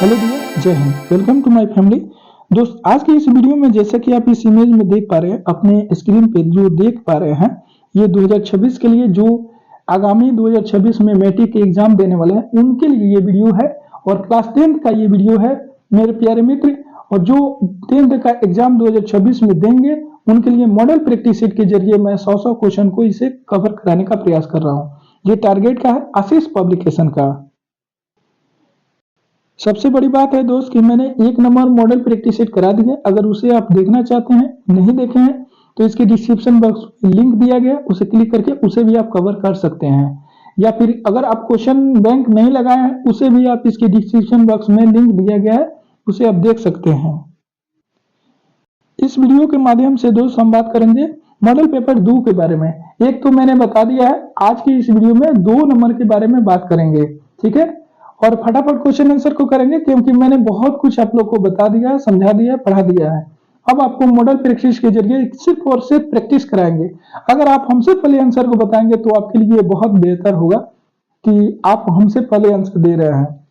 Hello dear, जय हिंद। Welcome to my family. दोस्त, आज की इस वीडियो में जैसा कि आप इस इमेज में देख पा रहे हैं, अपने स्क्रीन पे जो देख पा रहे हैं, ये 2026 के लिए जो आगामी 2026 में मैट्रिक के एग्जाम देने वाले हैं उनके लिए ये वीडियो है। और क्लास 10th का ये वीडियो है मेरे प्यारे मित्र। और जो 10th का एग्जाम 2026 में देंगे उनके लिए मॉडल प्रैक्टिस सेट के जरिए मैं 100 क्वेश्चन को इसे कवर कराने का प्रयास कर रहा हूँ। ये टारगेट का है आशीष पब्लिकेशन का। सबसे बड़ी बात है दोस्त कि मैंने 1 नंबर मॉडल प्रैक्टिस सेट करा दी है। अगर उसे आप देखना चाहते हैं, नहीं देखे हैं, तो इसके डिस्क्रिप्शन बॉक्स में लिंक दिया गया, उसे क्लिक करके उसे भी आप कवर कर सकते हैं। या फिर अगर आप क्वेश्चन बैंक नहीं लगाए हैं, उसे भी आप इसके डिस्क्रिप्शन बॉक्स में लिंक दिया गया है, उसे आप देख सकते हैं। इस वीडियो के माध्यम से दोस्त हम बात करेंगे मॉडल पेपर 2 के बारे में। एक तो मैंने बता दिया है, आज की इस वीडियो में 2 नंबर के बारे में बात करेंगे, ठीक है। और फटाफट क्वेश्चन आंसर को करेंगे क्योंकि मैंने बहुत कुछ आप लोग को बता दिया है, समझा दिया है, पढ़ा दिया है। अब आपको मॉडल प्रैक्टिस के जरिए सिर्फ और सिर्फ प्रैक्टिस कराएंगे। अगर आप हमसे पहले आंसर को बताएंगे तो आपके लिए बहुत बेहतर होगा कि आप हमसे पहले आंसर दे रहे हैं।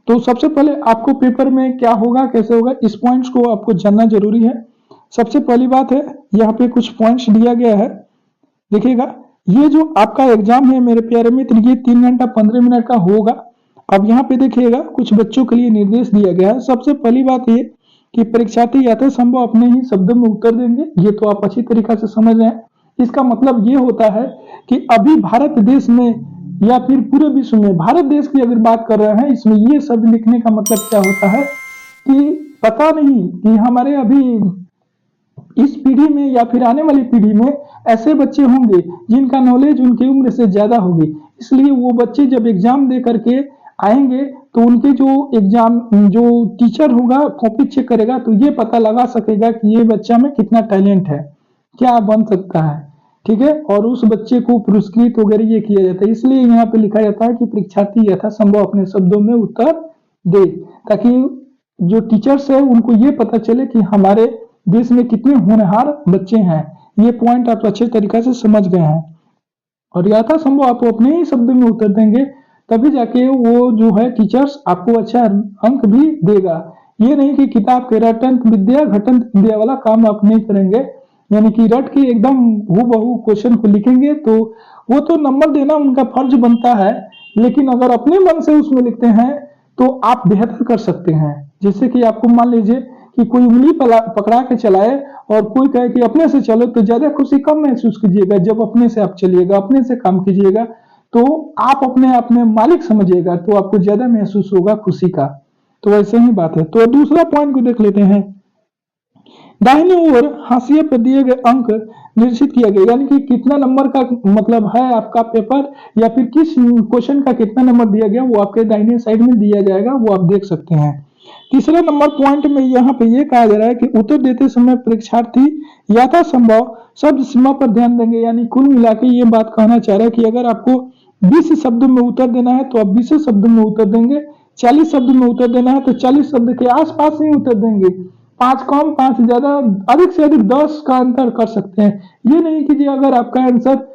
तो सबसे पहले आपको पेपर में क्या होगा, कैसे होगा, इस पॉइंट्स को आपको जानना जरूरी है। सबसे पहली बात है, यहाँ पे कुछ पॉइंट्स दिया गया है, देखिएगा। ये जो आपका एग्जाम है मेरे प्यारे मित्र, ये 3 घंटा 15 मिनट का होगा। अब यहाँ पे देखिएगा कुछ बच्चों के लिए निर्देश दिया गया है। सबसे पहली बात ये कि परीक्षार्थी यथासंभव अपने ही शब्दों में उत्तर देंगे। ये तो आप अच्छी तरीका से समझ रहे हैं। इसका मतलब ये होता है कि अभी भारत देश में या फिर पूरे विश्व में, भारत देश की अगर बात कर रहे हैं, इसमें ये शब्द लिखने का मतलब क्या होता है कि पता नहीं कि हमारे अभी इस पीढ़ी में या फिर आने वाली पीढ़ी में ऐसे बच्चे होंगे जिनका नॉलेज उनकी उम्र से ज्यादा होगी। इसलिए वो बच्चे जब एग्जाम दे करके आएंगे तो उनके जो एग्जाम जो टीचर होगा कॉपी चेक करेगा तो ये पता लगा सकेगा कि ये बच्चा में कितना टैलेंट है, क्या बन सकता है, ठीक है। और उस बच्चे को पुरस्कृत वगैरह ये किया जाता है। इसलिए यहाँ पे लिखा जाता है कि परीक्षार्थी यथासंभव अपने शब्दों में उत्तर दे, ताकि जो टीचर्स है उनको ये पता चले कि हमारे देश में कितने होनहार बच्चे हैं। ये पॉइंट आप अच्छे तरीके से समझ गए हैं। और यथासंभव आप अपने ही शब्द में उत्तर देंगे, तभी जाके वो जो है टीचर्स आपको अच्छा अंक भी देगा। ये नहीं कि किताब के रटंत विद्या घटंत विद्या वाला काम आप नहीं करेंगे, यानी कि रट के एकदम हूबहू क्वेश्चन को लिखेंगे तो वो तो नंबर देना उनका फर्ज बनता है। लेकिन अगर अपने मन से उसमें लिखते हैं तो आप बेहतर कर सकते हैं। जैसे कि आपको मान लीजिए कि कोई उंगली पकड़ा के चलाए और कोई कहे कि अपने से चलो, तो ज्यादा खुशी कम महसूस कीजिएगा। जब अपने से आप चलिएगा, अपने से काम कीजिएगा, तो आप अपने आप में मालिक समझिएगा, तो आपको ज्यादा महसूस होगा खुशी का। तो ऐसे ही बात है। तो दूसरा पॉइंट को देख लेते हैं। दाहिनी ओर हाशिए पर दिए गए अंक निश्चित किया गया, यानी कि कितना नंबर का मतलब है आपका पेपर या फिर किस क्वेश्चन का कितना नंबर दिया गया वो आपके दाहिने साइड में दिया जाएगा, वो आप देख सकते हैं। तीसरा नंबर पॉइंट में यहाँ पे ये कहा जा रहा है कि उत्तर देते समय परीक्षार्थी यथासंभव शब्द सीमा पर ध्यान देंगे। यानी कुल मिला के ये बात कहना चाह रहा है कि अगर आपको 20 शब्दों में उत्तर देना है तो आप 20 शब्दों में उत्तर देंगे। 40 शब्दों में उत्तर देना है तो 40 शब्द के आसपास ही उत्तर देंगे। 5 कम 5 ज्यादा, अधिक से अधिक 10 का अंतर कर सकते हैं। ये नहीं कि अगर आपका आंसर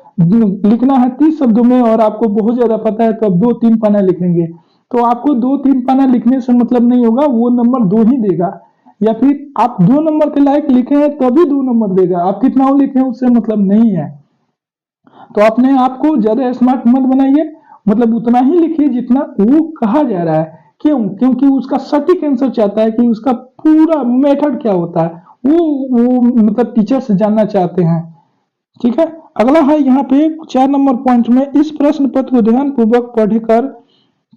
लिखना है 30 शब्दों में और आपको बहुत ज्यादा पता है तो आप 2-3 पन्ना लिखेंगे, तो आपको 2-3 पन्ना लिखने से मतलब नहीं होगा, वो नंबर 2 ही देगा। या फिर आप 2 नंबर के लायक लिखे हैं तभी 2 नंबर देगा। आप कितना लिखे हैं उससे मतलब नहीं है। तो अपने आप को ज्यादा स्मार्ट मत बनाइए, मतलब उतना ही लिखिए जितना वो कहा जा रहा है। क्यों? क्योंकि उसका सटीक आंसर चाहता है कि उसका पूरा मेथड क्या होता है, वो मतलब टीचर से जानना चाहते हैं, ठीक है। अगला है यहाँ पे 4 नंबर पॉइंट में, इस प्रश्न पत्र को ध्यान पूर्वक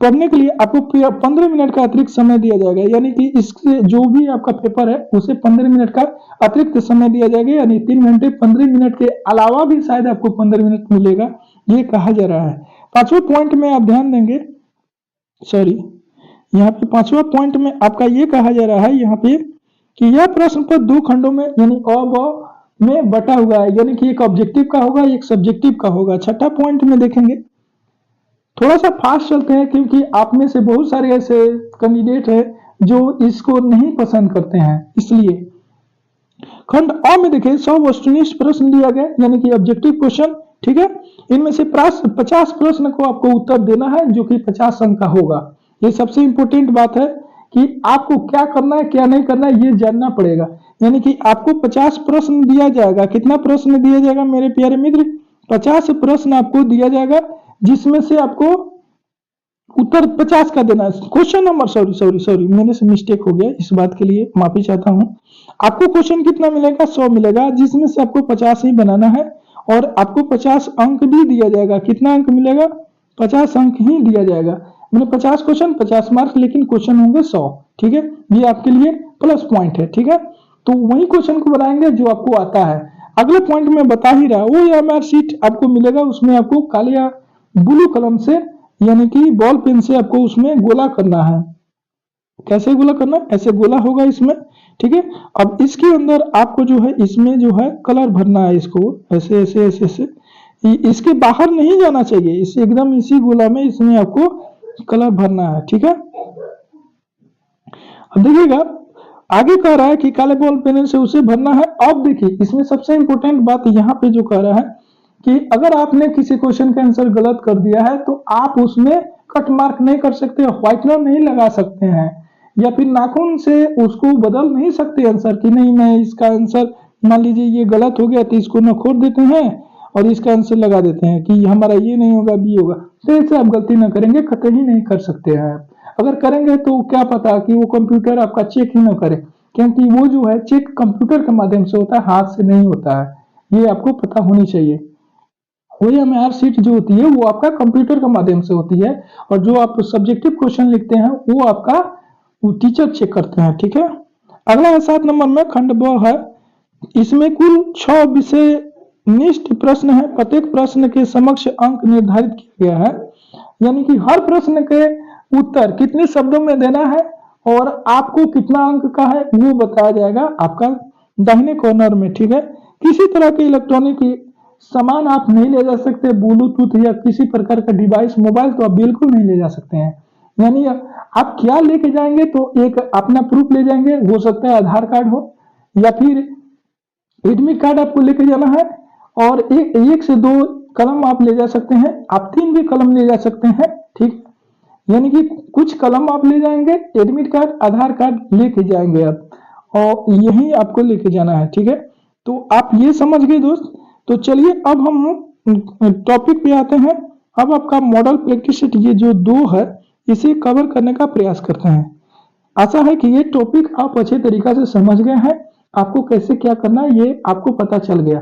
पढ़ने के लिए आपको 15 मिनट का अतिरिक्त समय दिया जाएगा। यानी कि इससे जो भी आपका पेपर है उसे 15 मिनट का अतिरिक्त समय दिया जाएगा। यानी 3 घंटे 15 मिनट के अलावा भी शायद आपको 15 मिनट मिलेगा, ये कहा जा रहा है। 5वें पॉइंट में आप ध्यान देंगे, सॉरी, यहाँ पे 5वां पॉइंट में आपका ये कहा जा रहा है यहाँ पे कि यह प्रश्न पर 2 खंडों में यानी अ ब में बटा हुआ है। यानी कि एक ऑब्जेक्टिव का होगा, एक सब्जेक्टिव का होगा। 6ठा पॉइंट में देखेंगे, थोड़ा सा फास्ट चलते हैं क्योंकि आप में से बहुत सारे ऐसे कैंडिडेट हैं जो इसको नहीं पसंद करते हैं, इसलिए। खंड अ में देखिए 100 वस्तुनिष्ठ प्रश्न दिया गया, यानी कि ऑब्जेक्टिव क्वेश्चन, ठीक है। इनमें से 50 प्रश्न को आपको उत्तर देना है जो कि 50 अंक का होगा। ये सबसे इंपॉर्टेंट बात है कि आपको क्या करना है क्या नहीं करना है ये जानना पड़ेगा। यानी कि आपको 50 प्रश्न दिया जाएगा। कितना प्रश्न दिया जाएगा मेरे प्यारे मित्र? 50 प्रश्न आपको दिया जाएगा, जिसमें से आपको उत्तर 50 का देना है। Question number sorry sorry sorry मेरे से मिस्टेक हो गया, इस बात के लिए माफी चाहता हूं। आपको क्वेश्चन कितना मिलेगा? 100 मिलेगा, जिसमें से आपको 50 ही बनाना है और आपको 50 अंक भी दिया जाएगा। कितना अंक मिलेगा? 50 अंक ही दिया जाएगा। मैंने 50 क्वेश्चन 50 मार्क्स, लेकिन क्वेश्चन होंगे 100। ठीक है, ये आपके लिए प्लस पॉइंट है। ठीक है, तो वही क्वेश्चन को बनाएंगे जो आपको आता है। अगले पॉइंट में बता ही रहा, वो एमआर शीट आपको मिलेगा, उसमें आपको काले या ब्लू कलम से यानी कि बॉल पेन से आपको उसमें गोला करना है। कैसे गोला करना? ऐसे गोला होगा इसमें। ठीक है, अब इसके अंदर आपको जो है इसमें जो है कलर भरना है, इसको ऐसे ऐसे ऐसे ऐसे, इसके बाहर नहीं जाना चाहिए, इसे एकदम इसी गोला में इसमें आपको कलर भरना है। ठीक है, अब देखिएगा आगे कह रहा है कि काले बॉल पेन से उसे भरना है। अब देखिए इसमें सबसे इंपॉर्टेंट बात यहाँ पे जो कह रहा है कि अगर आपने किसी क्वेश्चन का आंसर गलत कर दिया है तो आप उसमें कट मार्क नहीं कर सकते, व्हाइटनर नहीं लगा सकते हैं, या फिर नाखून से उसको बदल नहीं सकते आंसर कि नहीं मैं इसका आंसर, मान लीजिए ये गलत हो गया तो इसको नखोर देते हैं और इसका आंसर लगा देते हैं कि हमारा ये नहीं होगा बी होगा। तो ऐसे आप गलती ना करेंगे, कतई नहीं कर सकते हैं। अगर करेंगे तो क्या पता कि वो कंप्यूटर आपका चेक ही ना करे, क्योंकि वो जो है चेक कंप्यूटर के माध्यम से होता है, हाथ से नहीं होता है। ये आपको पता होनी चाहिए। वही एमआर शीट जो होती है वो आपका कंप्यूटर के माध्यम से होती है, और जो आप सब्जेक्टिव क्वेश्चन लिखते हैं वो आपका वो टीचर चेक करते हैं। ठीक है, अगला है 7 नंबर में खंड ब है। इसमें कुल 6 विषय निष्ठ प्रश्न है। प्रत्येक प्रश्न के समक्ष अंक निर्धारित किया गया है, यानी कि हर प्रश्न के उत्तर कितने शब्दों में देना है और आपको कितना अंक का है वो बताया जाएगा आपका दाहिने कॉर्नर में। ठीक है, किसी तरह के इलेक्ट्रॉनिक सामान आप नहीं ले जा सकते, ब्लूटूथ या किसी प्रकार का डिवाइस, मोबाइल तो आप बिल्कुल नहीं ले जा सकते हैं। यानी आप क्या लेके जाएंगे? तो एक अपना प्रूफ ले जाएंगे, हो सकता है आधार कार्ड हो या फिर एडमिट कार्ड आपको लेके जाना है, और एक से 2 कलम आप ले जा सकते हैं, आप 3 भी कलम ले जा सकते हैं। ठीक, यानी कि कुछ कलम आप ले जाएंगे, एडमिट कार्ड आधार कार्ड लेके जाएंगे आप, और यही आपको लेके जाना है। ठीक है, तो आप ये समझ गए दोस्त। तो चलिए अब हम टॉपिक पे आते हैं। अब आपका मॉडल प्रैक्टिस सेट ये जो 2 है इसे कवर करने का प्रयास करते हैं। आशा है कि ये टॉपिक आप अच्छे तरीका से समझ गए हैं, आपको कैसे क्या करना है ये आपको पता चल गया।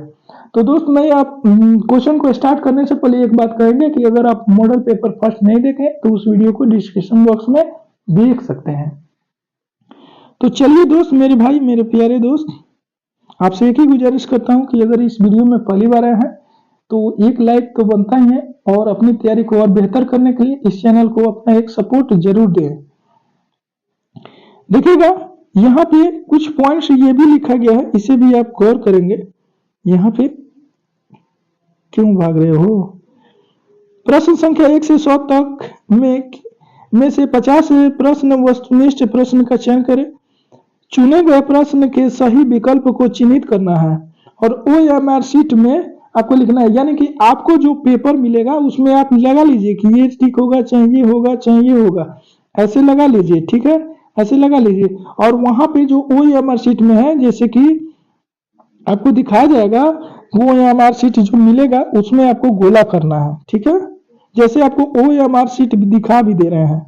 तो दोस्त मैं आप क्वेश्चन को स्टार्ट करने से पहले एक बात कहेंगे कि अगर आप मॉडल पेपर फर्स्ट नहीं देखें तो उस वीडियो को डिस्क्रिप्शन बॉक्स में देख सकते हैं। तो चलिए दोस्त, मेरे भाई मेरे प्यारे दोस्त, आपसे एक ही गुजारिश करता हूं कि अगर इस वीडियो में पहली बार आए हैं तो एक लाइक तो बनता ही है, और अपनी तैयारी को और बेहतर करने के लिए इस चैनल को अपना एक सपोर्ट जरूर दें। देखिएगा यहाँ पे कुछ पॉइंट्स ये भी लिखा गया है, इसे भी आप गौर करेंगे। यहाँ पे क्यों भाग रहे हो? प्रश्न संख्या 1 से 100 तक में से 50 प्रश्न वस्तुनिष्ठ प्रश्न का चयन करें। चुने गए प्रश्न के सही विकल्प को चिन्हित करना है और ओएमआर शीट में आपको लिखना है। यानी कि आपको जो पेपर मिलेगा उसमें आप लगा लीजिए कि ये ठीक होगा, चाहिए होगा, चाहिए होगा, ऐसे लगा लीजिए। ठीक है, ऐसे लगा लीजिए, और वहां पे जो ओएमआर शीट में है, जैसे कि आपको दिखाया जाएगा, वो ओएमआर शीट जो मिलेगा उसमें आपको गोला करना है। ठीक है, जैसे आपको ओएमआर शीट दिखा भी दे रहे हैं।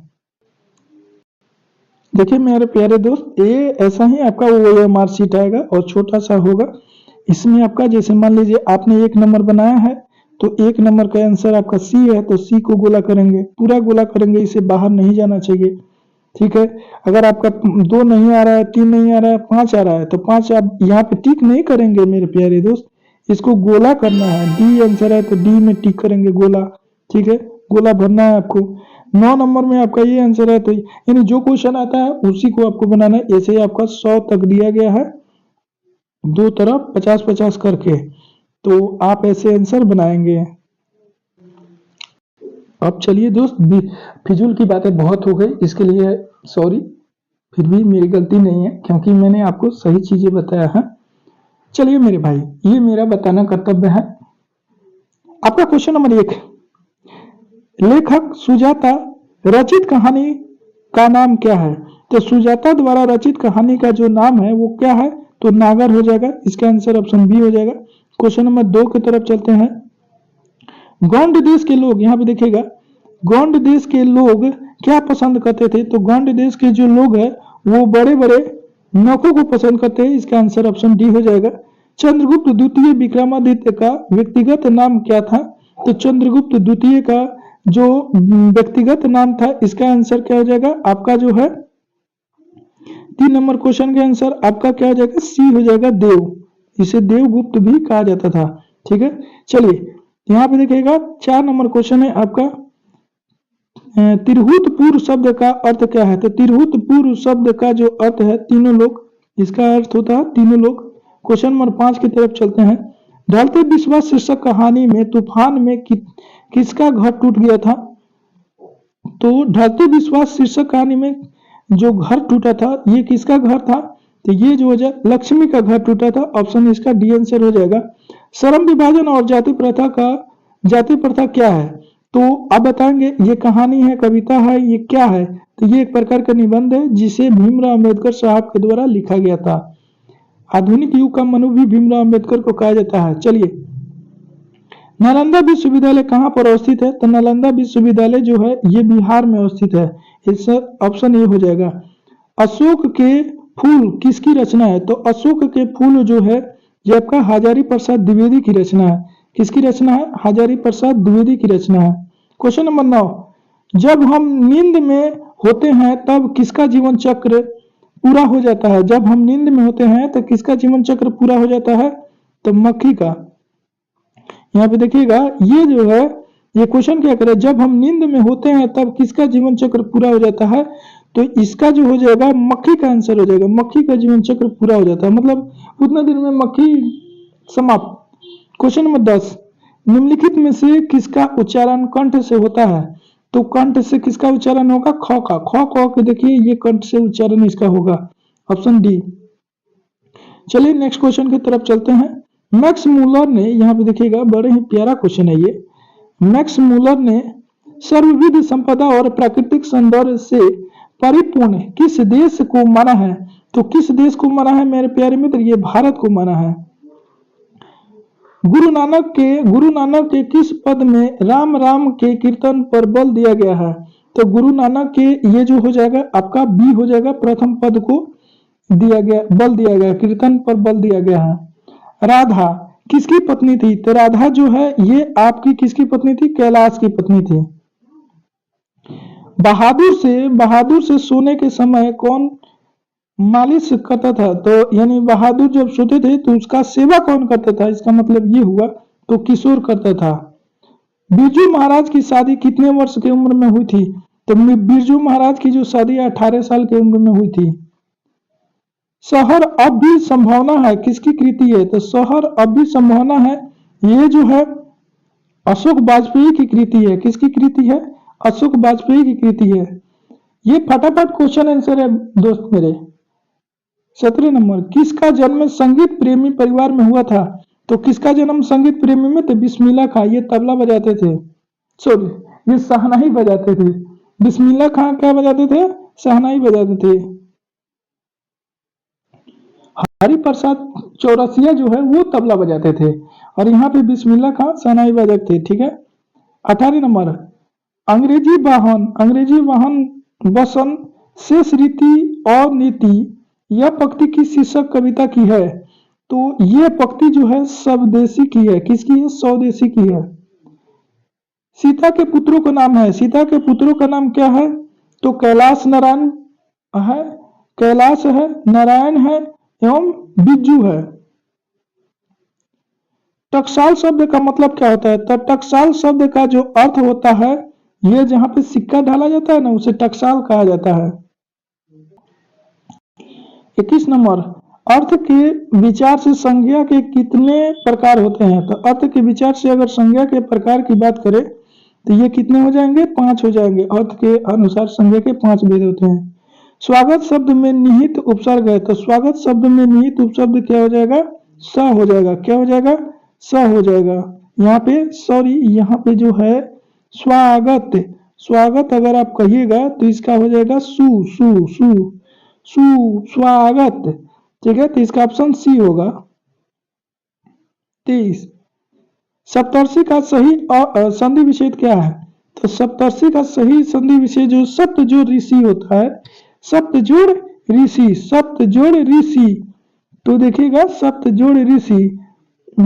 देखिए मेरे प्यारे दोस्त, ये ऐसा ही आपका ओएमआर शीट आएगा और छोटा सा होगा। इसमें आपका जैसे मान लीजिए आपने 1 नंबर बनाया है तो 1 नंबर का आंसर आपका सी है, तो सी को गोला करेंगे, पूरा गोला करेंगे, इसे बाहर नहीं जाना चाहिए। ठीक है, अगर आपका 2 नहीं आ रहा है, 3 नहीं आ रहा है, 5 आ रहा है तो 5 आप यहाँ पे टिक नहीं करेंगे मेरे प्यारे दोस्त, इसको गोला करना है। डी आंसर है तो डी में टिक करेंगे गोला। ठीक है, गोला भरना है आपको। 9 नंबर में आपका ये आंसर है तो यानी जो क्वेश्चन आता है उसी को आपको बनाना है। ऐसे ही आपका 100 तक दिया गया है, दो तरफ 50-50 करके, तो आप ऐसे आंसर बनाएंगे। अब चलिए दोस्त, फिजूल की बातें बहुत हो गई, इसके लिए सॉरी, फिर भी मेरी गलती नहीं है क्योंकि मैंने आपको सही चीजें बताया है। चलिए मेरे भाई, ये मेरा बताना कर्तव्य है। आपका क्वेश्चन नंबर 1, लेखक सुजाता रचित कहानी का नाम क्या है? तो सुजाता द्वारा रचित कहानी का जो नाम है वो क्या है? तो नागर हो जाएगा। इसका आंसर ऑप्शन बी हो जाएगा। क्वेश्चन नंबर 2 की तरफ चलते हैं। गोंड देश के लोग, यहाँ पे देखिएगा, गोंड देश के लोग क्या पसंद करते थे? तो गोंड देश के जो लोग हैं वो बड़े बड़े नौकों को पसंद करते हैं। इसका आंसर ऑप्शन डी हो जाएगा। चंद्रगुप्त द्वितीय विक्रमादित्य का व्यक्तिगत नाम क्या था? तो चंद्रगुप्त द्वितीय का जो व्यक्तिगत नाम था, इसका आंसर क्या हो जाएगा? आपका जो है 3 नंबर क्वेश्चन का आंसर आपका क्या हो जाएगा? सी हो जाएगा, देव। इसे देवगुप्त भी कहा जाता था। ठीक है, चलिए यहाँ पे देखिएगा 4 नंबर क्वेश्चन है आपका, तिरहुतपुर शब्द का अर्थ क्या है? तो तिरहुतपुर शब्द का जो अर्थ है तीनों लोग, इसका अर्थ होता है तीनों लोग। क्वेश्चन नंबर 5 की तरफ चलते हैं। ढलते विश्वास शीर्षक कहानी में तूफान में किसका घर टूट गया था? तो ढलते विश्वास शीर्षक कहानी में जो घर टूटा था ये किसका घर था? तो ये जो है लक्ष्मी का घर टूटा था। ऑप्शन इसका डी आंसर हो जाएगा। श्रम विभाजन और जाति प्रथा क्या है? तो आप बताएंगे ये कहानी है, कविता है, ये क्या है? तो ये एक प्रकार का निबंध है जिसे भीमराव अंबेडकर साहब के द्वारा लिखा गया था। आधुनिक युग का मनु भी भीमराव अंबेडकर को कहा जाता है। चलिए, नालंदा विश्वविद्यालय कहाँ पर अवस्थित है? तो नालंदा विश्वविद्यालय जो है ये बिहार में अवस्थित है। इसका ऑप्शन ए हो जाएगा। अशोक के फूल किसकी रचना है? तो अशोक के फूल जो है ये आपका हजारी प्रसाद द्विवेदी की रचना है। किसकी रचना है? हजारी प्रसाद द्विवेदी की रचना है। क्वेश्चन नंबर 9, जब हम नींद में होते हैं तब किसका जीवन चक्र पूरा हो जाता है? जब हम नींद में होते हैं तो किसका जीवन चक्र पूरा हो जाता है? तो मक्खी का। यहाँ पे देखिएगा ये जो है ये क्वेश्चन क्या करे, जब हम नींद में होते हैं तब किसका जीवन चक्र पूरा हो जाता है? तो इसका जो हो जाएगा मक्खी का आंसर हो जाएगा। मक्खी का जीवन चक्र पूरा हो जाता है, मतलब उतना देर में मक्खी समाप्त। क्वेश्चन नंबर 10, निम्नलिखित में से किसका उच्चारण कंठ से होता है? तो कंठ से किसका उच्चारण होगा? ख का। ख के देखिए ये कंठ से उच्चारण इसका होगा। Option D. चलिए नेक्स्ट क्वेश्चन की तरफ चलते हैं। मैक्स मूलर ने, यहाँ पे देखिएगा बड़े ही प्यारा क्वेश्चन है ये। मैक्स मूलर ने सर्वविध संपदा और प्राकृतिक सौंदर्य से परिपूर्ण किस देश को माना है? तो किस देश को माना है मेरे प्यारे मित्र? ये भारत को माना है। गुरु नानक के किस पद में राम राम के कीर्तन पर बल दिया गया है? तो गुरु नानक के ये जो हो जाएगा आपका बी हो जाएगा, प्रथम पद को दिया गया, बल दिया गया, कीर्तन पर बल दिया गया है। राधा किसकी पत्नी थी? तो राधा जो है ये आपकी किसकी पत्नी थी? कैलाश की पत्नी थी। बहादुर से सोने के समय कौन मालिश करता था? तो यानी बहादुर जब सोते थे तो उसका सेवा कौन करता था? इसका मतलब ये हुआ तो किशोर करता था। बिरजू महाराज की शादी कितने वर्ष की उम्र में हुई थी? तो बिरजू महाराज की जो शादी 18 साल की उम्र में हुई थी। शहर अब भी संभावना है किसकी कृति है? तो शहर अब भी संभावना है ये जो है अशोक वाजपेयी की कृति है। किसकी कृति है? अशोक वाजपेयी की कृति है। ये फटाफट क्वेश्चन आंसर है दोस्त मेरे। 17 नंबर, किसका जन्म संगीत प्रेमी परिवार में हुआ था? तो किसका जन्म संगीत प्रेमी में? तो बिस्मिल्लाह खां। ये तबला बजाते थे, सॉरी ये शहनाई बजाते थे। बिस्मिल्लाह खां क्या बजाते थे? शहनाई बजाते थे। हरिप्रसाद चौरसिया जो है वो तबला बजाते थे और यहाँ पे बिस्मिल्लाह खां शहनाई बजाते थे। ठीक है। 18 नंबर, अंग्रेजी वाहन वसन शेष रीति और नीति यह पंक्ति की शीर्षक कविता की है? तो ये पंक्ति जो है स्वदेशी की है। किसकी है? स्वदेशी की है। सीता के पुत्रों का नाम है, सीता के पुत्रों का नाम क्या है? तो कैलाश नारायण है, कैलाश है, नारायण है एवं बिज्जू है। टकसाल शब्द का मतलब क्या होता है? तो टकसाल शब्द का जो अर्थ होता है ये जहां पे सिक्का डाला जाता है ना उसे टकसाल कहा जाता है। 21 नंबर, अर्थ के विचार से संज्ञा के कितने प्रकार होते हैं? तो अर्थ के विचार से अगर संज्ञा के प्रकार की बात करें तो ये कितने हो जाएंगे? 5 हो जाएंगे। अर्थ के अनुसार संज्ञा के 5 भेद होते हैं। स्वागत शब्द में निहित उपसर्ग है, तो स्वागत शब्द में निहित उपसर्ग क्या हो जाएगा? स हो जाएगा। क्या हो जाएगा? स हो जाएगा। यहाँ पे सॉरी यहाँ पे जो है स्वागत स्वागत अगर आप कहिएगा तो इसका हो जाएगा सु सु सु सु स्वागत। ठीक है, तो इसका ऑप्शन सी होगा। 23 सप्तर्षि का सही संधि विच्छेद क्या है? तो सप्तर्षि का सही संधि विच्छेद जो सप्तजोड़ ऋषि होता है, सप्तजोड़ ऋषि, सप्तजोड़ ऋषि। तो देखिएगा सप्तजोड़ ऋषि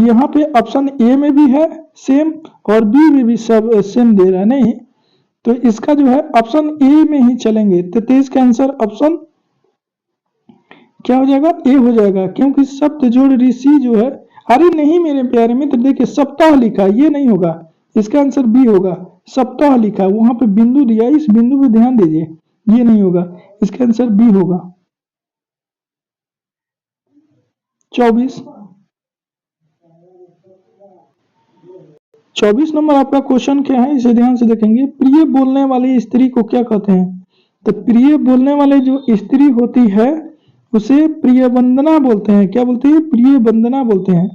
यहाँ पे ऑप्शन ए में भी है सेम और बी में भी सब सेम दे रहा है नहीं, तो इसका जो है ऑप्शन ए में ही चलेंगे। तो 23 का आंसर ऑप्शन क्या हो जाएगा? ए हो जाएगा, क्योंकि सप्तजोड़ ऋषि जो है, अरे नहीं मेरे प्यारे मित्र, देखिए सप्ताह लिखा, ये नहीं होगा, इसका आंसर बी होगा। सप्ताह लिखा, वहां पे बिंदु दिया, इस बिंदु पे ध्यान दीजिए, ये नहीं होगा, इसका आंसर बी होगा। 24 नंबर आपका क्वेश्चन क्या है, इसे ध्यान से देखेंगे। प्रिय बोलने वाली स्त्री को क्या कहते हैं? तो प्रिय बोलने वाले जो स्त्री होती है उसे प्रिय वंदना बोलते हैं। क्या बोलते हैं? प्रिय वंदना बोलते हैं।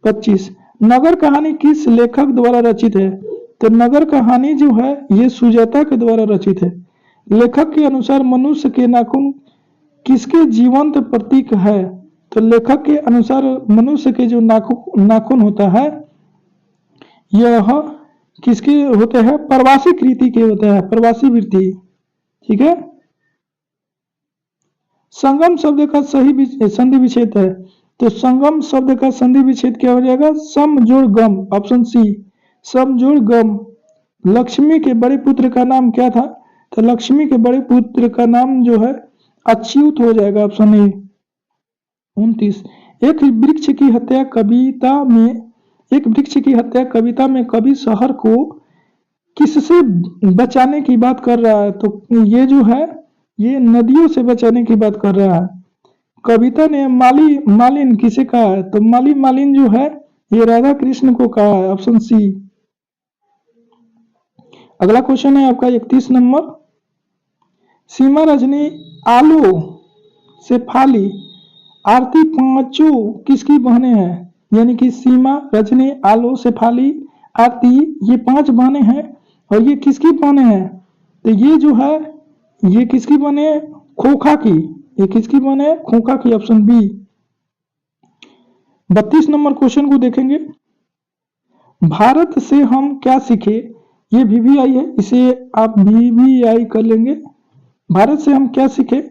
25 नगर कहानी किस लेखक द्वारा रचित है? तो नगर कहानी जो है ये सुजाता के द्वारा रचित है। लेखक के अनुसार मनुष्य के नाखून किसके जीवंत प्रतीक है? तो लेखक के अनुसार मनुष्य के जो नाखून होता है यह किसके होते हैं? प्रवासी कृति के होते हैं, प्रवासी वृत्ति। ठीक है, संगम शब्द का सही संधि विच्छेद है। तो संगम शब्द का संधि विच्छेद क्या हो जाएगा? सम जोड़ गम, ऑप्शन सी, सम जोड़ गम। लक्ष्मी के बड़े पुत्र का नाम क्या था? तो लक्ष्मी के बड़े पुत्र का नाम जो है अच्युत हो जाएगा, ऑप्शन ए। 29 एक वृक्ष की हत्या कविता में, एक वृक्ष की हत्या कविता में कवि शहर को किससे बचाने की बात कर रहा है? तो ये जो है ये नदियों से बचाने की बात कर रहा है। कविता ने मालिन किसे कहा है? तो मालिन जो है ये राधा कृष्ण को कहा है, ऑप्शन सी। अगला क्वेश्चन है आपका 31 नंबर। सीमा रजनी आलो शेफाली आरती पांचों किसकी बहनें हैं? यानी कि सीमा, रजनी, आलो, शेफाली, आरती, ये 5 बहनें हैं और ये किसकी बहनें हैं? तो ये जो है ये किसकी बहनें हैं? खोखा की। ये किसकी बहनें हैं? खोखा की, ऑप्शन बी। 32 नंबर क्वेश्चन को देखेंगे। भारत से हम क्या सीखे? ये VVI है, इसे आप VVI कर लेंगे। भारत से हम क्या सीखे?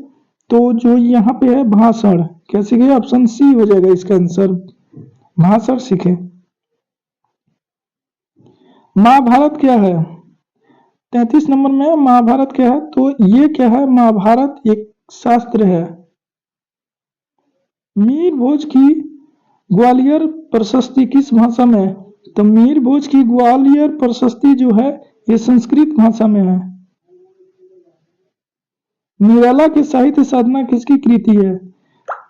तो जो यहाँ पे है भाषण, क्या सीखे? ऑप्शन सी हो जाएगा इसका आंसर, भाषण सीखे। महाभारत क्या है? 33 नंबर में महाभारत क्या है? तो ये क्या है? महाभारत एक शास्त्र है। मीर भोज की ग्वालियर प्रशस्ति किस भाषा में है? तो मीर भोज की ग्वालियर प्रशस्ति जो है ये संस्कृत भाषा में है। निराला की साहित्य साधना किसकी कृति है?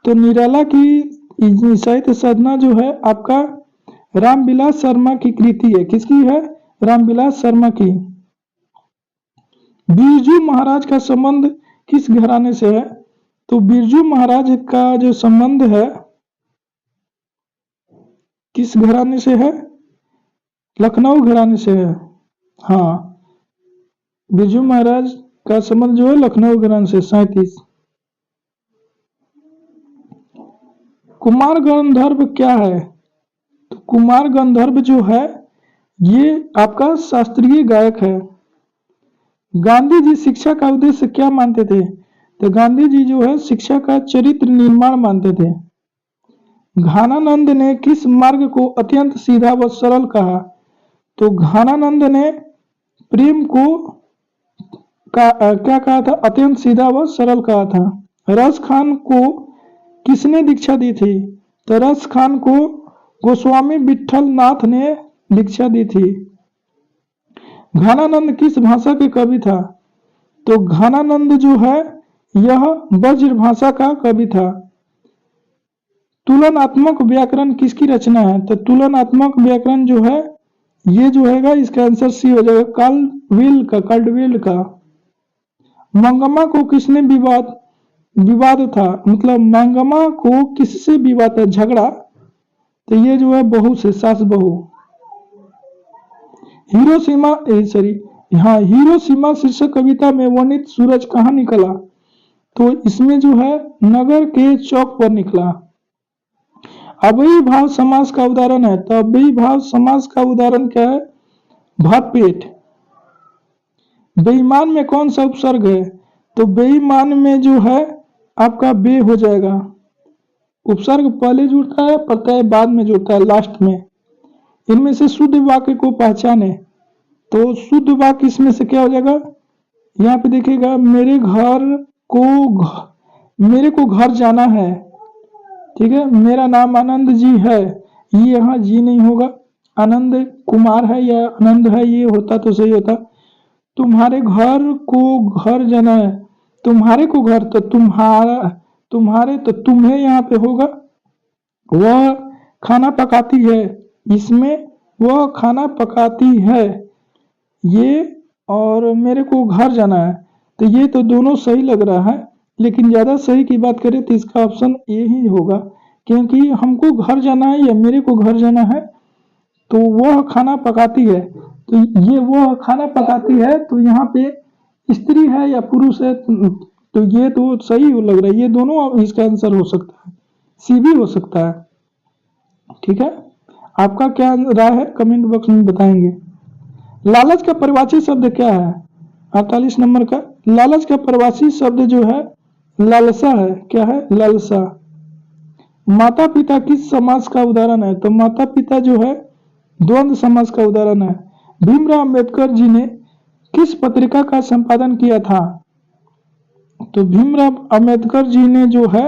तो निराला की साहित्य साधना जो है आपका रामविलास शर्मा की कृति है। किसकी है? रामविलास शर्मा की। बिरजू महाराज का संबंध किस घराने से है? तो बिरजू महाराज का जो संबंध है किस घराने से है? लखनऊ घराने से है। हाँ, बिरजू महाराज का संबंध जो है लखनऊ घराने से। 37 कुमार गंधर्व क्या है? तो कुमार गंधर्व जो है ये आपका शास्त्रीय गायक है। गांधी जी शिक्षा का उद्देश्य क्या मानते थे? तो गांधी जी जो है शिक्षा का चरित्र निर्माण मानते थे। घानानंद ने किस मार्ग को अत्यंत सीधा व सरल कहा? तो घानानंद ने प्रेम को क्या कहा था? अत्यंत सीधा व सरल कहा था। रस खान को किसने दीक्षा दी थी? तो रस खान को गोस्वामी विठल नाथ ने दीक्षा दी थी। घानानंद किस भाषा के कवि था? तो घानानंद जो है यह ब्रज भाषा का कवि था। तुलनात्मक व्याकरण किसकी रचना है? तो तुलनात्मक व्याकरण जो है ये जो है इसका आंसर सी हो जाएगा, काल्डवेल का। मंगमा को किसने विवाद था, मतलब मंगमा को किससे विवाद था? झगड़ा। तो ये जो है बहू से, सास बहू। यहाँ हिरोशिमा शीर्षक कविता में वर्णित सूरज कहाँ निकला? तो इसमें जो है नगर के चौक पर निकला। अव्ययी भाव समास का उदाहरण है, तो अव्ययी भाव समास का उदाहरण क्या है? भरपेट। बेईमान में कौन सा उपसर्ग है? तो बेईमान में जो है आपका बे हो जाएगा। उपसर्ग पहले जुड़ता है, प्रत्यय बाद में जुड़ता है, लास्ट में। इनमें से शुद्ध वाक्य को पहचाने, तो शुद्ध वाक्य इसमें से क्या हो जाएगा? यहाँ पे देखिएगा, मेरे को घर जाना है, ठीक है। मेरा नाम आनंद जी है, ये यहाँ जी नहीं होगा, आनंद कुमार है या आनंद है, ये होता तो सही होता। तुम्हारे घर को घर जाना है, तुम्हारे को घर, तो तुम्हारे तो तुम्हें यहाँ पे होगा। वह खाना पकाती है, इसमें वह खाना पकाती है, ये और मेरे को घर जाना है, तो ये तो दोनों सही लग रहा है, लेकिन ज़्यादा सही की बात करें तो इसका ऑप्शन ए ही होगा, क्योंकि हमको घर जाना है या मेरे को घर जाना है, तो वह खाना पकाती है, तो ये वह खाना पकाती है, तो यहाँ पे स्त्री है या पुरुष है, तो ये तो सही लग रहा है, ये दोनों इसका आंसर हो सकता है, सी भी हो सकता है। ठीक है, आपका क्या राय है कमेंट बॉक्स में बताएंगे। लालच का परिभाषी शब्द क्या है? 48 नंबर का लालच का परिभाषी शब्द जो है लालसा है। क्या है? लालसा। माता पिता किस समास का उदाहरण है? तो माता पिता जो है द्वंद्व समास का उदाहरण है। भीमराव अंबेडकर जी ने किस पत्रिका का संपादन किया था? तो भीमराव अंबेडकर जी ने जो है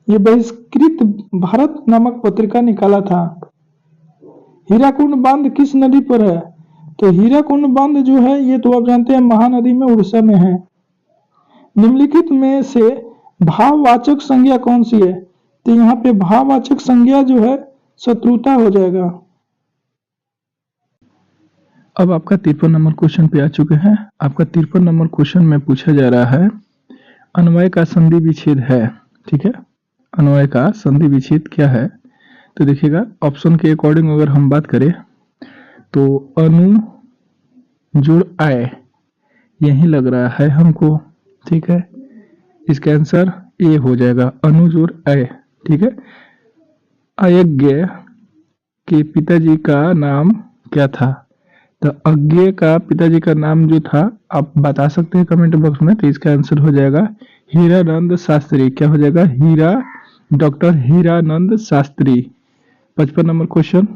ये बहिष्कृत भारत नामक पत्रिका निकाला था। हीराकुंड बांध किस नदी पर है? तो हीराकुंड बांध जो है ये तो आप जानते हैं महानदी में उड़ीसा में है। निम्नलिखित में से भाववाचक संज्ञा कौन सी है? तो यहाँ पे भाववाचक संज्ञा जो है शत्रुता हो जाएगा। अब आपका 53 नंबर क्वेश्चन पे आ चुके हैं। आपका 53 नंबर क्वेश्चन में पूछा जा रहा है अन्वय का संधि विच्छेद है। ठीक है, अन्वय का संधि विच्छेद क्या है? तो देखिएगा ऑप्शन के अकॉर्डिंग अगर हम बात करें तो अनु जुड़ आय यही लग रहा है हमको। ठीक है, इसका आंसर ए हो जाएगा, अनु जुड़ आय। ठीक है, अयज्ञ के पिताजी का नाम क्या था? तो अज्ञे का पिताजी का नाम जो था आप बता सकते हैं कमेंट बॉक्स में। तो इसका आंसर हो जाएगा हीरानंद शास्त्री। क्या हो जाएगा? Doctor Hiranand Shastri. 55 number question,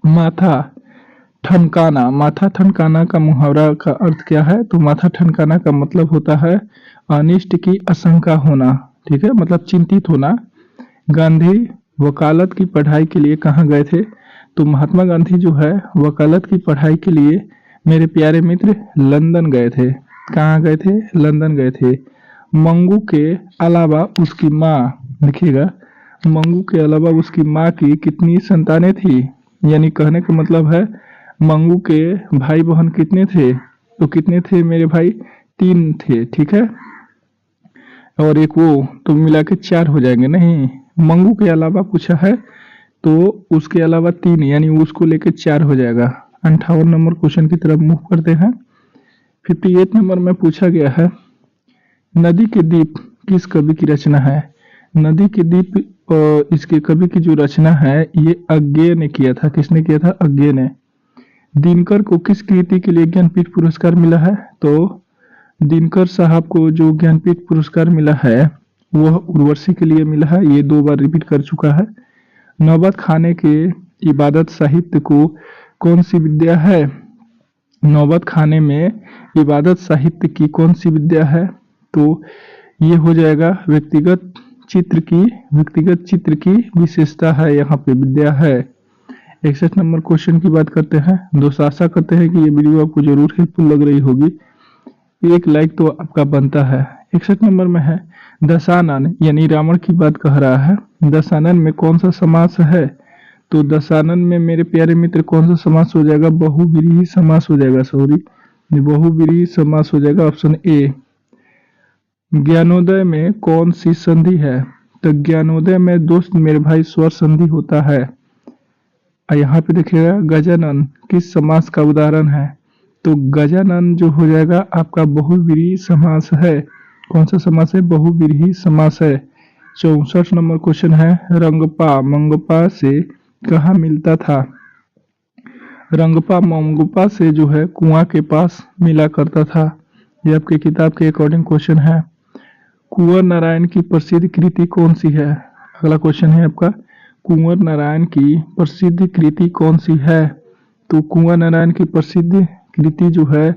माथा ठनकाना। माथा ठनकाना का मुहावरा का अर्थ क्या है? तो माथा ठनकाना का मतलब होता है अनिष्ट की आशंका होना। ठीक है, मतलब चिंतित होना। गांधी वकालत की पढ़ाई के लिए कहाँ गए थे? तो महात्मा गांधी जो है वकालत की पढ़ाई के लिए मेरे प्यारे मित्र लंदन गए थे। कहाँ गए थे? लंदन गए थे। मंगू के अलावा उसकी माँ, देखिएगा मंगू के अलावा उसकी माँ की कितनी संतानें थी? यानी कहने का मतलब है मंगू के भाई बहन कितने थे? तो कितने थे मेरे भाई? 3 थे। ठीक है, और एक वो, तो मिला के 4 हो जाएंगे। नहीं, मंगू के अलावा पूछा है तो उसके अलावा 3 यानी उसको लेके 4 हो जाएगा। 58 नंबर क्वेश्चन की तरफ मूव करते हैं। 58 नंबर में पूछा गया है नदी के द्वीप किस कवि की रचना है? नदी के द्वीप इसके कवि की जो रचना है ये अज्ञेय ने किया था। किसने किया था? अज्ञेय ने। दिनकर को किस कृति के लिए ज्ञानपीठ पुरस्कार मिला है? तो दिनकर साहब को जो ज्ञानपीठ पुरस्कार मिला है वह उर्वशी के लिए मिला है। ये 2 बार रिपीट कर चुका है। नौबत खाने के इबादत साहित्य को कौन सी विद्या है? नौबत खाने में इबादत साहित्य की कौन सी विद्या है? तो ये हो जाएगा व्यक्तिगत चित्र की विशेषता है, यहाँ पे विद्या है। 61 नंबर क्वेश्चन की बात करते हैं। दोस्तों आशा करते हैं कि ये वीडियो आपको जरूर हेल्पफुल लग रही होगी। एक लाइक तो आपका बनता है। 61 नंबर में है दशानन, यानी रावण की बात कह रहा है। दशानन में कौन सा समास है? तो दशानन में मेरे प्यारे मित्र कौन सा समास हो जाएगा? बहुव्रीहि समास हो जाएगा। सॉरी, बहुव्रीहि समास हो जाएगा, ऑप्शन ए। ज्ञानोदय में कौन सी संधि है? तो ज्ञानोदय में दोस्त मेरे भाई स्वर संधि होता है। यहाँ पे देखिएगा गजानन किस समास का उदाहरण है? तो गजानन जो हो जाएगा आपका बहुव्रीहि समास है। कौन सा समास है? बहुव्रीहि समास है। 64 नंबर क्वेश्चन है, रंगपा मंगपा से कहाँ मिलता था? रंगपा मंगपा से जो है कुआं के पास मिला करता था। ये आपके किताब के अकॉर्डिंग क्वेश्चन है। कुंवर नारायण की प्रसिद्ध कृति कौन सी है? अगला क्वेश्चन है आपका, कुंवर नारायण की प्रसिद्ध कृति कौन सी है? तो कुंवर नारायण की प्रसिद्ध कृति जो है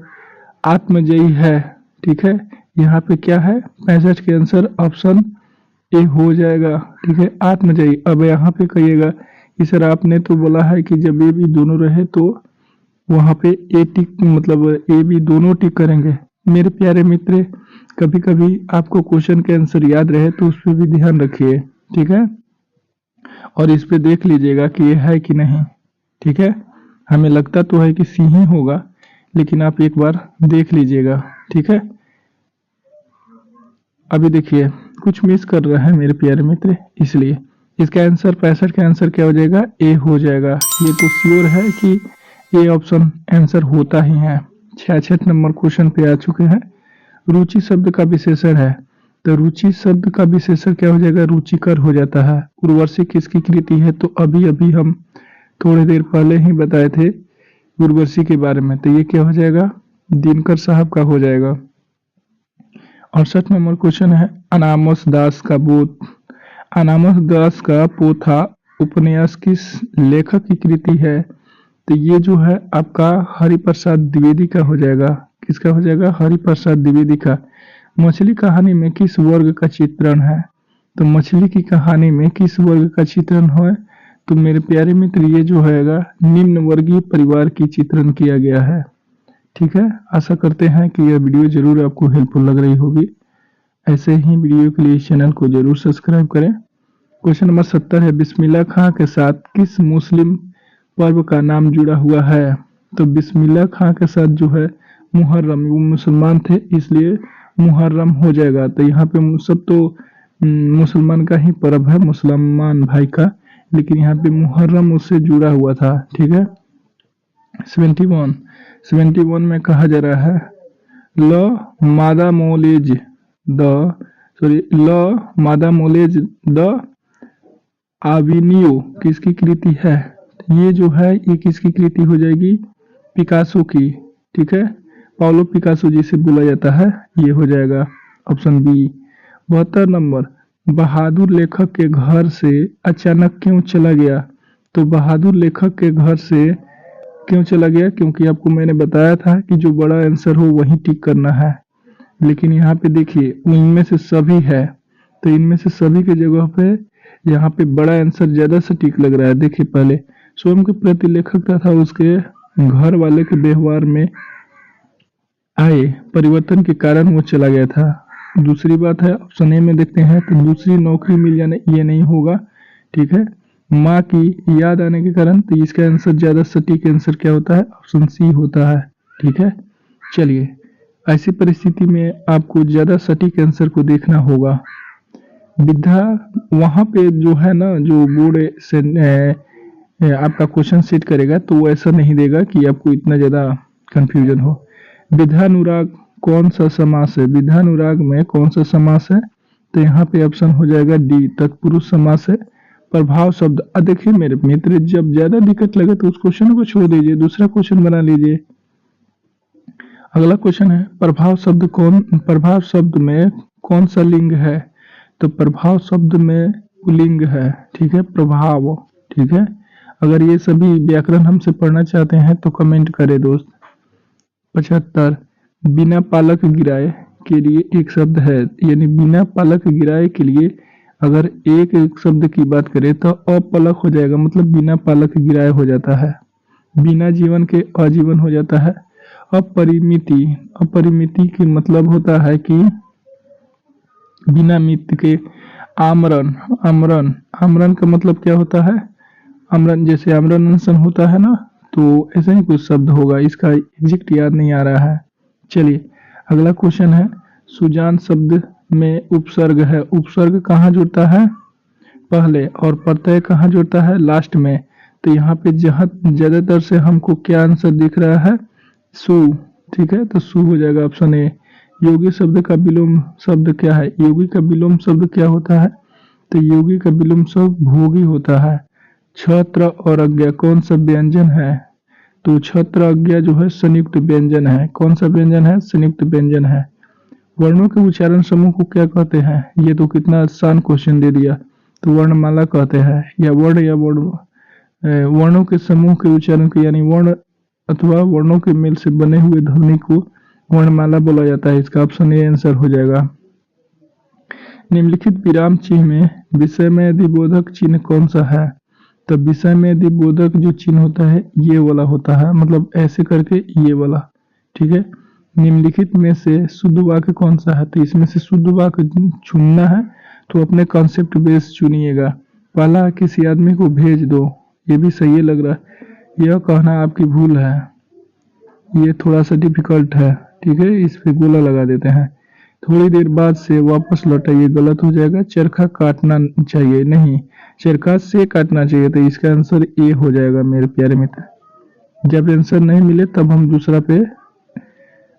आत्मजयी है। ठीक है, यहाँ पे क्या है? 65 के आंसर ऑप्शन ए हो जाएगा। ठीक है, आत्मजयी। अब यहाँ पे कहिएगा कि सर आपने तो बोला है कि जब ए बी दोनों रहे तो वहाँ पे ए टिक, मतलब ए बी दोनों टिक करेंगे। मेरे प्यारे मित्र, कभी कभी आपको क्वेश्चन के आंसर याद रहे तो उस पर भी ध्यान रखिए। ठीक है, और इस पे देख लीजिएगा कि ये है कि नहीं। ठीक है, हमें लगता तो है कि सी ही होगा, लेकिन आप एक बार देख लीजिएगा। ठीक है, अभी देखिए कुछ मिस कर रहा है मेरे प्यारे मित्र, इसलिए इसका आंसर 65 का आंसर क्या हो जाएगा? ए हो जाएगा। ये तो श्योर है कि ए ऑप्शन आंसर होता ही है। 66 नंबर क्वेश्चन पे आ चुके हैं। रुचि शब्द का विशेषण है, तो रुचि शब्द का विशेषण क्या हो जाएगा? रुचिकर हो जाता है। उर्वशी किसकी कृति है? तो अभी अभी हम थोड़ी देर पहले ही बताए थे उर्वशी के बारे में, तो ये क्या हो जाएगा? दिनकर साहब का हो जाएगा। 68 नंबर क्वेश्चन है, अनामोस दास का बोध, अनामोस दास का पोथा उपन्यास किस लेखक की कृति है? तो ये जो है आपका हरिप्रसाद द्विवेदी का हो जाएगा। किसका हो जाएगा? हरिप्रसाद द्विवेदी का। मछली कहानी में किस वर्ग का चित्रण है? तो मछली की कहानी में किस वर्ग का चित्रण है? तो मेरे प्यारे मित्र, ये जो हैगा निम्न वर्गीय परिवार की चित्रण किया गया है। ठीक है, आशा करते हैं कि यह वीडियो जरूर आपको हेल्पफुल लग रही होगी। ऐसे ही वीडियो के लिए इस चैनल को जरूर सब्सक्राइब करें। क्वेश्चन नंबर 70 है, बिस्मिल्लाह खां के साथ किस मुस्लिम पर्व का नाम जुड़ा हुआ है? तो बिस्मिल्लाह खां के साथ जो है मुहर्रम, वो मुसलमान थे इसलिए मुहर्रम हो जाएगा। तो यहाँ पे सब तो मुसलमान का ही पर्व है, मुसलमान भाई का, लेकिन यहाँ पे मुहर्रम उससे जुड़ा हुआ था। ठीक है, 71 में कहा जा रहा है, ल मादा मोलेज द आविनियो किसकी कृति है? ये जो है ये किसकी कृति हो जाएगी? पिकासो की। ठीक है, पाउलो पिकासो जिसे बोला जाता है, ये हो जाएगा ऑप्शन बी। 72 नंबर, बहादुर लेखक के घर से अचानक क्यों चला गया? तो बहादुर लेखक के घर से क्यों चला गया? क्योंकि आपको मैंने बताया था कि जो बड़ा आंसर हो वही टिक करना है, लेकिन यहाँ पे देखिए इनमें से सभी है, तो इनमें से सभी के जगह पे यहाँ पे बड़ा आंसर ज्यादा सटीक लग रहा है। देखिए पहले स्वयं के प्रति लेखक था उसके घर वाले के व्यवहार में आए परिवर्तन के कारण वो चला गया था। दूसरी बात है ऑप्शन ए में देखते हैं, तो दूसरी नौकरी मिल जाने, ये नहीं होगा। ठीक है, माँ की याद आने के कारण, तो इसका आंसर ज्यादा सटीक आंसर क्या होता है? ऑप्शन सी होता है। ठीक है, चलिए ऐसी परिस्थिति में आपको ज्यादा सटीक आंसर को देखना होगा। विद्या वहां पे जो है ना, जो बोर्ड से आपका क्वेश्चन सेट करेगा तो वो ऐसा नहीं देगा कि आपको इतना ज्यादा कंफ्यूजन हो। विद्यानुराग कौन सा समास है? विद्यानुराग में कौन सा समास है? तो यहाँ पे ऑप्शन हो जाएगा डी, तत्पुरुष समास है। प्रभाव शब्द, देखिए मेरे मित्र, जब ज्यादा दिक्कत लगे तो उस क्वेश्चन को छोड़ दीजिए, दूसरा क्वेश्चन बना लीजिए। अगला क्वेश्चन है, प्रभाव शब्द में कौन सा लिंग है? तो प्रभाव शब्द में लिंग है। ठीक है, प्रभाव। ठीक है, अगर ये सभी व्याकरण हमसे पढ़ना चाहते हैं तो कमेंट करें दोस्त। 75, बिना पालक गिराए के लिए एक शब्द है, यानी बिना पालक गिराए के लिए अगर एक शब्द की बात करें तो अपलक हो जाएगा, मतलब बिना पालक गिराए हो जाता है। बिना जीवन के आजीवन हो जाता है। अपरिमिति के मतलब होता है कि बिना मित के आमरण। आमरण का मतलब क्या होता है? आमरण, जैसे आमरण अनशन होता है ना, तो ऐसा ही कुछ शब्द होगा, इसका एग्जैक्ट याद नहीं आ रहा है। चलिए अगला क्वेश्चन है, सुजान शब्द में उपसर्ग है, उपसर्ग कहाँ जुड़ता है? पहले, और प्रत्यय कहाँ जुड़ता है? लास्ट में। तो यहाँ पे जहाँ ज्यादातर से हमको क्या आंसर दिख रहा है? सु, ठीक है, तो सु हो जाएगा ऑप्शन ए। योगी शब्द का विलोम शब्द क्या है? योगी का विलोम शब्द क्या होता है? तो योगी का विलोम शब्द भोगी होता है। छत्र और अज्ञा कौन सा व्यंजन है? तो छत्र अज्ञा जो है संयुक्त व्यंजन है। कौन सा व्यंजन है? संयुक्त व्यंजन है। वर्णों के उच्चारण समूह को क्या कहते हैं? ये तो कितना आसान क्वेश्चन दे दिया। तो वर्णमाला कहते हैं, या वर्ण या वर्ण वर्णों के समूह के उच्चारण को, यानी वर्ण अथवा वर्णों के मेल से बने हुए ध्वनि को वर्णमाला बोला जाता है। इसका ऑप्शन ए आंसर हो जाएगा। निम्नलिखित विराम चिन्ह में विषय में अधिबोधक चिन्ह कौन सा है? तो विषय में अधिबोधक जो चिन्ह होता है ये वाला होता है, मतलब ऐसे करके ये वाला, ठीक है। निम्नलिखित में से शुद्ध वाक्य कौन सा है? तो इसमें से शुद्ध वाक्य चुनना है तो अपने कॉन्सेप्ट बेस चुनिएगा। पहला, किसी आदमी को भेज दो, ये भी सही लग रहा है। यह कहना आपकी भूल है, ये थोड़ा सा डिफिकल्ट है, ठीक है, इस पे गोला लगा देते हैं। थोड़ी देर बाद से वापस लौटाइए, गलत हो जाएगा। चरखा काटना चाहिए, नहीं, चरखा से काटना चाहिए। तो इसका आंसर ए हो जाएगा मेरे प्यारे मित्र। जब आंसर नहीं मिले तब हम दूसरा पे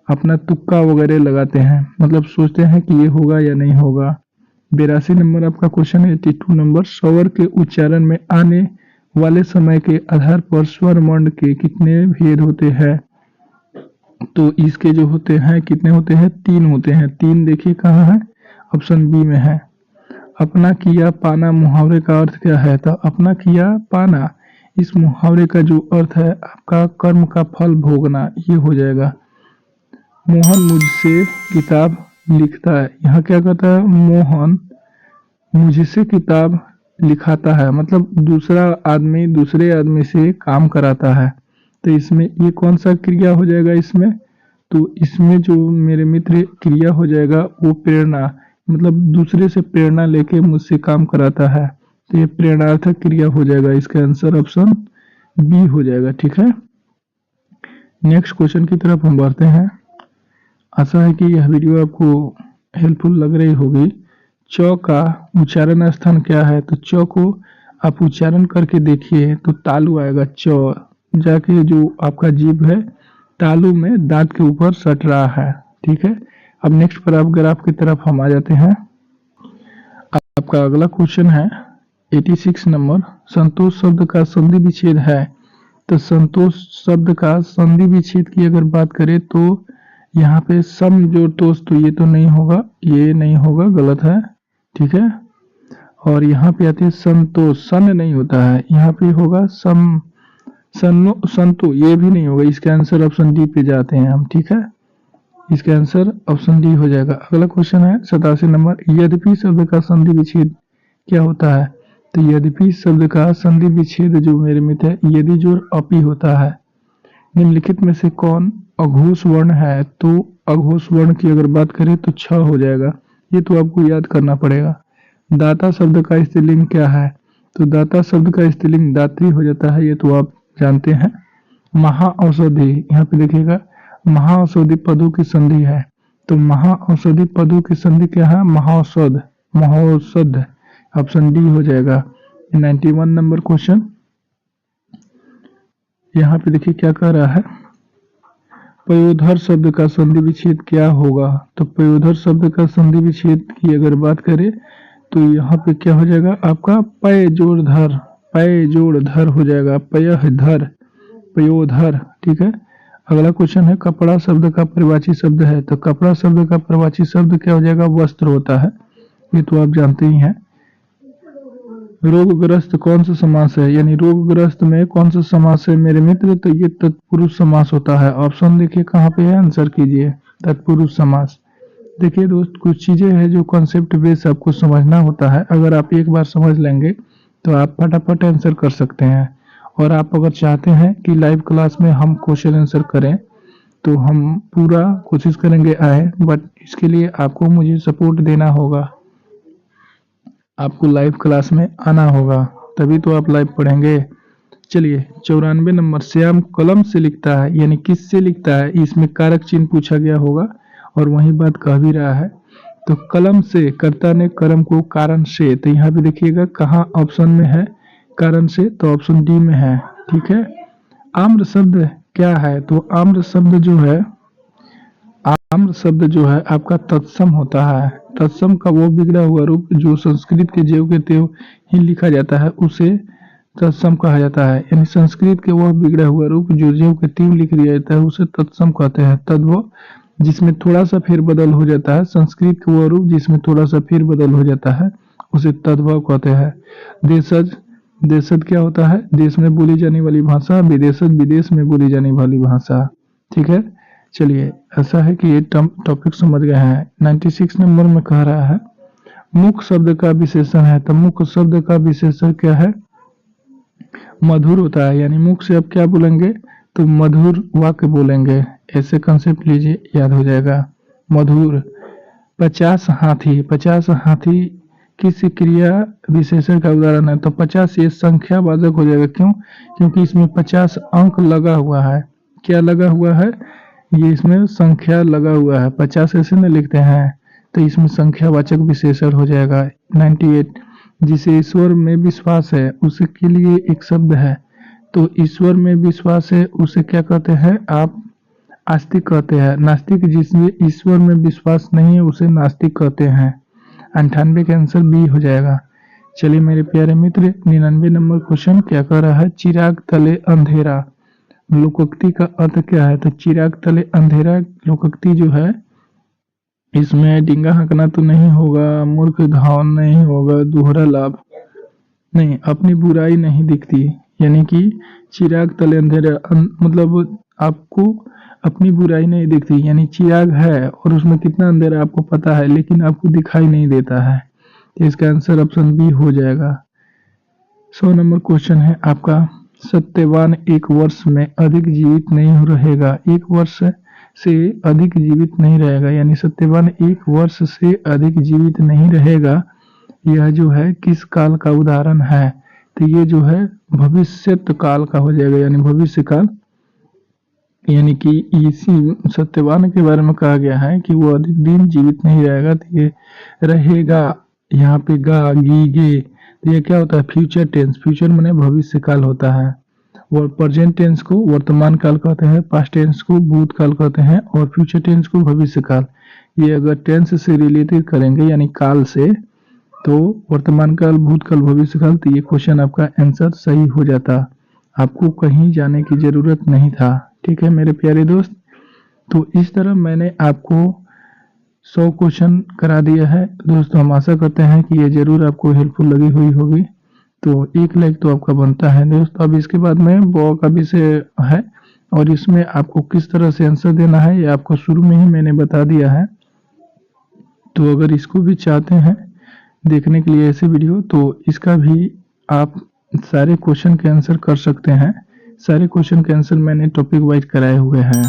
अपना तुक्का वगैरह लगाते हैं, मतलब सोचते हैं कि ये होगा या नहीं होगा। 82 नंबर आपका क्वेश्चन है। 82 नंबर, स्वर के उच्चारण में आने वाले समय के आधार पर स्वर वर्ण के कितने भेद होते हैं? तो इसके जो होते हैं कितने होते हैं? 3 होते हैं। 3 देखिए कहाँ है? ऑप्शन बी में है। अपना किया पाना मुहावरे का अर्थ क्या है? तो अपना किया पाना, इस मुहावरे का जो अर्थ है आपका कर्म का फल भोगना, ये हो जाएगा। मोहन मुझसे किताब लिखता है, यहाँ क्या कहता है? मोहन मुझसे किताब लिखाता है, मतलब दूसरा आदमी दूसरे आदमी से काम कराता है। तो इसमें ये कौन सा क्रिया हो जाएगा इसमें? तो इसमें जो मेरे मित्र क्रिया हो जाएगा वो प्रेरणा, मतलब दूसरे से प्रेरणा लेके मुझसे काम कराता है, तो ये प्रेरणार्थक क्रिया हो जाएगा। इसका आंसर ऑप्शन बी हो जाएगा, ठीक है। नेक्स्ट क्वेश्चन की तरफ हम बढ़ते हैं। आशा है कि यह वीडियो आपको हेल्पफुल लग रही होगी। च का उच्चारण स्थान क्या है? तो च को आप उच्चारण करके देखिए तो तालु आएगा। च जाके जो आपका जीभ है तालु में दांत के ऊपर सट रहा है, ठीक है। अब नेक्स्ट पैराग्राफ की तरफ हम आ जाते हैं। आपका अगला क्वेश्चन है 86 नंबर, संतोष शब्द का संधि विच्छेद है। तो संतोष शब्द का संधि विच्छेद की अगर बात करें तो यहाँ पे सम जोड़ तोष, तो ये तो नहीं होगा, ये नहीं होगा, गलत है, ठीक है। और यहाँ पे आते हैं संतोष, सन नहीं होता है, यहाँ पे होगा सम, सन्नो संतो, ये भी नहीं होगा। इसका आंसर ऑप्शन डी पे जाते हैं हम, ठीक है। इसका आंसर ऑप्शन डी हो जाएगा। अगला क्वेश्चन है 87 नंबर, यद्यपि शब्द का संधि विच्छेद क्या होता है? तो यद्यपि शब्द का संधि विच्छेद जो मेरे मित्र है यदि जोड़ अपी होता है। निम्नलिखित में से कौन अघोष वर्ण है? तो अघोष वर्ण की अगर बात करें तो छ हो जाएगा, ये तो आपको याद करना पड़ेगा। दाता शब्द का स्त्रीलिंग क्या है? तो दाता शब्द का स्त्रीलिंग दात्री हो जाता है, ये तो आप जानते हैं। महाऔषधि, यहाँ पे देखिएगा महाऔषधि पदों की संधि है, तो महाऔषधि पदों की संधि क्या है? महाऔषध, महौषध, ऑप्शन डी हो जाएगा। 91 नंबर क्वेश्चन, यहाँ पे देखिए क्या कह रहा है, पयोधर शब्द का संधि विच्छेद क्या होगा? तो पयोधर शब्द का संधि विच्छेद की अगर बात करें तो यहाँ पे क्या हो जाएगा आपका पय जोड़ धर, पय जोड़ धर हो जाएगा, पयः धर, पयोधर, ठीक है। अगला क्वेश्चन है कपड़ा शब्द का परिवाची शब्द है। तो कपड़ा शब्द का परिवाची शब्द क्या हो जाएगा? वस्त्र होता है, ये तो आप जानते ही हैं। रोगग्रस्त कौन सा समास है? यानी रोगग्रस्त में कौन सा समास है मेरे मित्र? तो ये तत्पुरुष समास होता है। ऑप्शन देखिए कहाँ पे है, आंसर कीजिए। तत्पुरुष समास। देखिए दोस्त, कुछ चीजें हैं जो कॉन्सेप्ट बेस आपको समझना होता है, अगर आप एक बार समझ लेंगे तो आप फटाफट आंसर कर सकते हैं। और आप अगर चाहते हैं कि लाइव क्लास में हम क्वेश्चन आंसर करें तो हम पूरा कोशिश करेंगे आए, बट इसके लिए आपको मुझे सपोर्ट देना होगा, आपको लाइव क्लास में आना होगा, तभी तो आप लाइव पढ़ेंगे। चलिए 94 नंबर, श्याम कलम से लिखता है, यानी किस से लिखता है? इसमें कारक चिन्ह पूछा गया होगा और वही बात कह भी रहा है। तो कलम से, कर्ता ने कर्म को कारण से, तो यहाँ पे देखिएगा कहाँ ऑप्शन में है कारण से, तो ऑप्शन डी में है, ठीक है। आम्र शब्द क्या है, तो आम्र शब्द जो है आपका तत्सम होता है। तत्सम का वो बिगड़ा हुआ रूप जो संस्कृत के ज्यों के त्यों ही लिखा जाता है उसे तत्सम कहा जाता है। यानी संस्कृत के वह बिगड़ा हुआ रूप जो ज्यों के त्यों लिख दिया जाता है उसे तत्सम कहते हैं। तद्भव जिसमें थोड़ा सा फेरबदल हो जाता है, संस्कृत के वह रूप जिसमें थोड़ा सा फेरबदल हो जाता है उसे तद्भव कहते हैं। देशज, देशज क्या होता है, देश में बोली जाने वाली भाषा। विदेशज, विदेश में बोली जाने वाली भाषा। ठीक है, चलिए ऐसा है कि ये टॉपिक समझ गए हैं। 96 नंबर में कह रहा है मुख शब्द का विशेषण है। तो मुख शब्द का विशेषण क्या है, मधुर होता है। यानी मुख से आप क्या बोलेंगे, तो मधुर वाक्य बोलेंगे। ऐसे कंसेप्ट लीजिए, याद हो जाएगा। मधुर। 50 हाथी, 50 हाथी किस क्रिया विशेषण का उदाहरण है, तो 50 ये संख्यावाचक हो जाएगा। क्यों, क्योंकि इसमें 50 अंक लगा हुआ है। क्या लगा हुआ है, ये इसमें संख्या लगा हुआ है। 50 ऐसे न लिखते हैं, तो इसमें संख्यावाचक विशेषण हो जाएगा। 98 जिसे ईश्वर में विश्वास है उसके लिए एक शब्द है, तो ईश्वर में विश्वास है उसे क्या कहते हैं आप, आस्तिक कहते हैं। नास्तिक जिसमें ईश्वर में विश्वास नहीं है उसे नास्तिक कहते हैं। 98 का आंसर बी हो जाएगा। चलिए मेरे प्यारे मित्र, 99 नंबर क्वेश्चन क्या कह रहा है, चिराग तले अंधेरा लोकोक्ति का अर्थ क्या है, तो चिराग तले अंधेरा लोकोक्ति जो है इसमें डींगा हाँकना तो नहीं होगा, मूर्ख धावन नहीं होगा, दोहरा लाभ नहीं, अपनी बुराई नहीं दिखती। यानी कि चिराग तले अंधेरा मतलब आपको अपनी बुराई नहीं दिखती। यानी चिराग है और उसमें कितना अंधेरा आपको पता है लेकिन आपको दिखाई नहीं देता है। तो इसका आंसर ऑप्शन बी हो जाएगा। 100 नंबर क्वेश्चन है आपका, सत्यवान एक वर्ष में अधिक जीवित नहीं रहेगा। एक वर्ष से अधिक जीवित नहीं रहेगा, यानी सत्यवान एक वर्ष से अधिक जीवित नहीं रहेगा। यह जो है किस काल का उदाहरण है, तो ये जो है भविष्यत काल का हो जाएगा। यानी भविष्य काल, यानी कि इसी सत्यवान के बारे में कहा गया है कि वो अधिक दिन जीवित नहीं रहेगा। तो ये रहेगा यहाँ पे गा गी गे, तो ये क्या होता है, फ्यूचर टेंस। फ्यूचर माने भविष्य काल होता है। और प्रेजेंट टेंस को वर्तमान काल कहते हैं, पास्ट टेंस को भूतकाल कहते हैं और फ्यूचर टेंस को भविष्य काल। ये अगर टेंस से रिलेटेड करेंगे यानी काल से, तो वर्तमान काल, भूतकाल, भविष्य काल, तो ये क्वेश्चन आपका आंसर सही हो जाता। आपको कहीं जाने की जरूरत नहीं था। ठीक है मेरे प्यारे दोस्त, तो इस तरह मैंने आपको 100 क्वेश्चन करा दिया है। दोस्तों हम आशा करते हैं कि ये जरूर आपको हेल्पफुल लगी हुई होगी। तो एक लाइक तो आपका बनता है दोस्त। अब इसके बाद में बॉ का विषय है और इसमें आपको किस तरह से आंसर देना है ये आपको शुरू में ही मैंने बता दिया है। तो अगर इसको भी चाहते हैं देखने के लिए ऐसे वीडियो, तो इसका भी आप सारे क्वेश्चन के आंसर कर सकते हैं। सारे क्वेश्चन के आंसर मैंने टॉपिक वाइज कराए हुए हैं।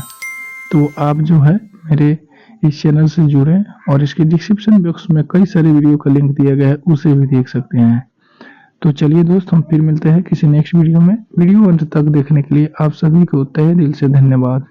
तो आप जो है मेरे इस चैनल से जुड़ें और इसके डिस्क्रिप्शन बॉक्स में कई सारे वीडियो का लिंक दिया गया है, उसे भी देख सकते हैं। तो चलिए दोस्त, हम फिर मिलते हैं किसी नेक्स्ट वीडियो में। वीडियो अंत तक देखने के लिए आप सभी को तहे दिल से धन्यवाद।